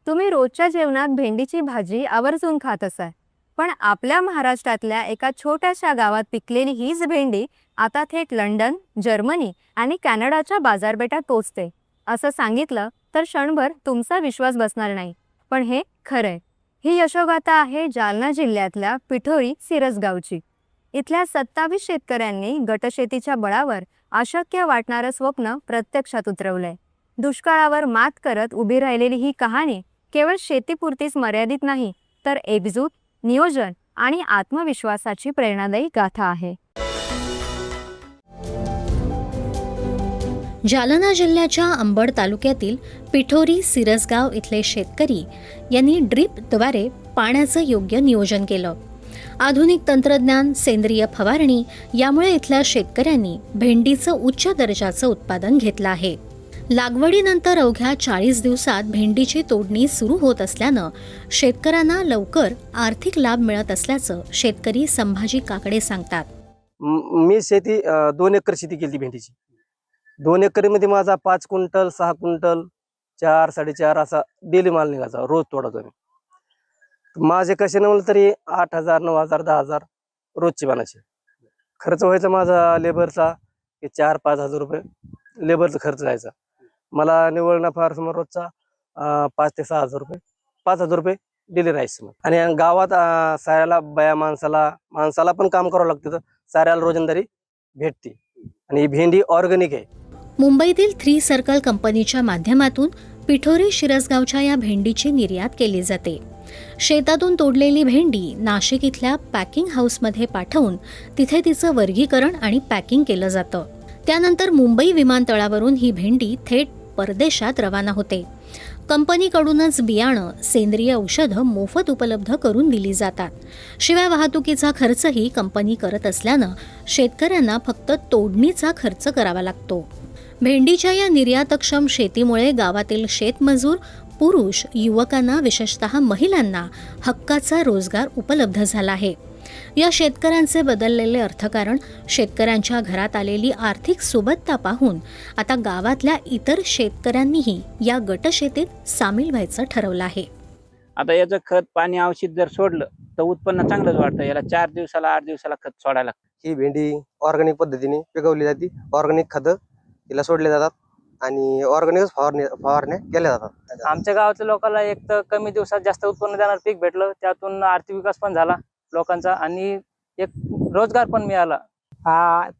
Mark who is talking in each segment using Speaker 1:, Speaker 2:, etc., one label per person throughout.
Speaker 1: तुम्ही रोजच्या जेवणात भेंडीची भाजी आवर्जून खात असाल, पण आपल्या महाराष्ट्रातल्या एका छोट्याशा गावात पिकलेली हीच भेंडी आता थेट लंडन, जर्मनी आणि कॅनडाच्या बाजारपेठात पोचते. असं सांगितलं तर क्षणभर तुमचा विश्वास बसणार नाही, पण हे खरंय. ही यशोगाथा आहे जालना जिल्ह्यातल्या पिठोरी सिरसगावची. इथल्या 27 शेतकऱ्यांनी गटशेतीच्या बळावर अशक्य वाटणारं स्वप्न प्रत्यक्षात उतरवलंय. दुष्काळावर मात करत उभी राहिलेली ही कहाणी केवळ शेतीपुरतीच मर्यादित नाही, तर एकजूट, नियोजन आणि आत्मविश्वासाची प्रेरणादायी गाथा आहे.
Speaker 2: जालना जिल्ह्याच्या अंबड तालुक्यातील पिठोरी सिरसगाव इथले शेतकरी यांनी ड्रीपद्वारे पाण्याचं योग्य नियोजन केलं. आधुनिक तंत्रज्ञान, सेंद्रिय फवारणी यामुळे इथल्या शेतकऱ्यांनी भेंडीचं उच्च दर्जाचं उत्पादन घेतलं आहे. लागवडीनंतर अवघ्या 40 दिवसात भेंडीची तोडणी सुरू होत असल्यानं शेतकऱ्यांना लवकर आर्थिक लाभ मिळत असल्याचं शेतकरी संभाजी काकडे सांगतात.
Speaker 3: मी शेती 2 एकर शेती केली भेंडीची. 2 एकरमध्ये माझा 5 क्विंटल 6 क्विंटल 4 4.5 असा डेली माल निघायचा, रोज तोडायचो मी. माझे कसे नव्हते तरी 8,000 9,000 10,000 रोजची बनायचे. खर्च व्हायचा माझा लेबरचा 4-5 हजार रुपये लेबरचा खर्च जायचा. मला निव्वळ नफा समोर रोजचा 5 ते 6 हजार रुपये 5 हजार रुपये डेली राहायचं. आणि गावात साऱ्याला बाया माणसाला पण काम करावं लागतं, तर साऱ्याला रोजंदारी भेटते. आणि ही भेंडी ऑर्गॅनिक आहे.
Speaker 2: मुंबईतील 3 सर्कल कंपनीच्या माध्यमातून पिठोरी शिरसगावच्या या भेंडीची निर्यात केली जाते. शेतातून तोडलेली भेंडी नाशिक इथल्या पॅकिंग हाऊसमध्ये पाठवून तिथे तिचं वर्गीकरण आणि पॅकिंग केलं जातं. त्यानंतर मुंबई विमानतळावरून ही भेंडी थेट परदेशात रवाना होते. कंपनीकडूनच बियाणं, सेंद्रिय औषधं मोफत उपलब्ध करून दिली जातात. शिवाय वाहतुकीचा खर्चही कंपनी करत असल्यानं शेतकऱ्यांना फक्त तोडणीचा खर्च करावा लागतो. भेंडीच्या या निर्यातक्षम शेतीमुळे गावातील शेतमजूर, पुरुष, युवकांना, विशेषतः महिलांना हक्काचा रोजगार उपलब्ध झाला आहे. या शेतकऱ्यांचे बदललेले अर्थकारण, शेतकऱ्यांच्या घरात आलेली आर्थिक सुबत्ता पाहून आता गावातल्या इतर शेतकऱ्यांनीही या गटशेतीत सामील व्हायचं ठरवलं आहे.
Speaker 4: आता याचं खत पाणी औषध जर सोडलं तर उत्पन्न चांगलंच वाटतं. याला 4 दिवसाला 8 दिवसाला खत सोडायला लागतं.
Speaker 3: ही भेंडी ऑर्गॅनिक पद्धतीने पिकवली जाते. ऑर्गॅनिक खतं तिला सोडले जातात आणि ऑर्गॅनिक फवारण्या केल्या जातात.
Speaker 5: आमच्या गावाच्या लोकांना एक तर कमी दिवसात जास्त उत्पन्न देणार पीक भेटलं, त्यातून आर्थिक विकास पण झाला लोकांचा आणि एक रोजगार पण मिळाला.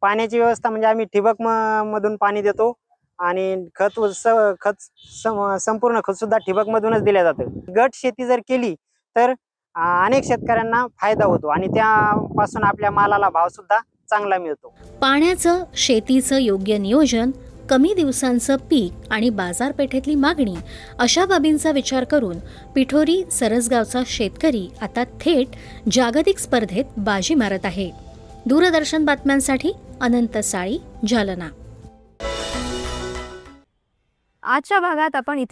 Speaker 6: पाण्याची व्यवस्था म्हणजे आम्ही ठिबक मधून पाणी देतो आणि संपूर्ण खत सुद्धा ठिबक मधूनच दिल्या जातं. गट शेती जर केली तर अनेक शेतकऱ्यांना फायदा होतो आणि त्यापासून आपल्या मालाला भाव सुद्धा चांगला मिळतो.
Speaker 2: पाण्याचं, शेतीचं योग्य नियोजन, कमी दिवसांचं पीक आणि बाजारपेठेतली मागणी अशा बाबींचा विचार करून पिठोरी सरसगावचा शेतकरी आता थेट जागतिक स्पर्धेत बाजी मारत आहे. दूरदर्शन बातम्यांसाठी अनंत साळी, जालना.
Speaker 1: आजच्या भागात आपण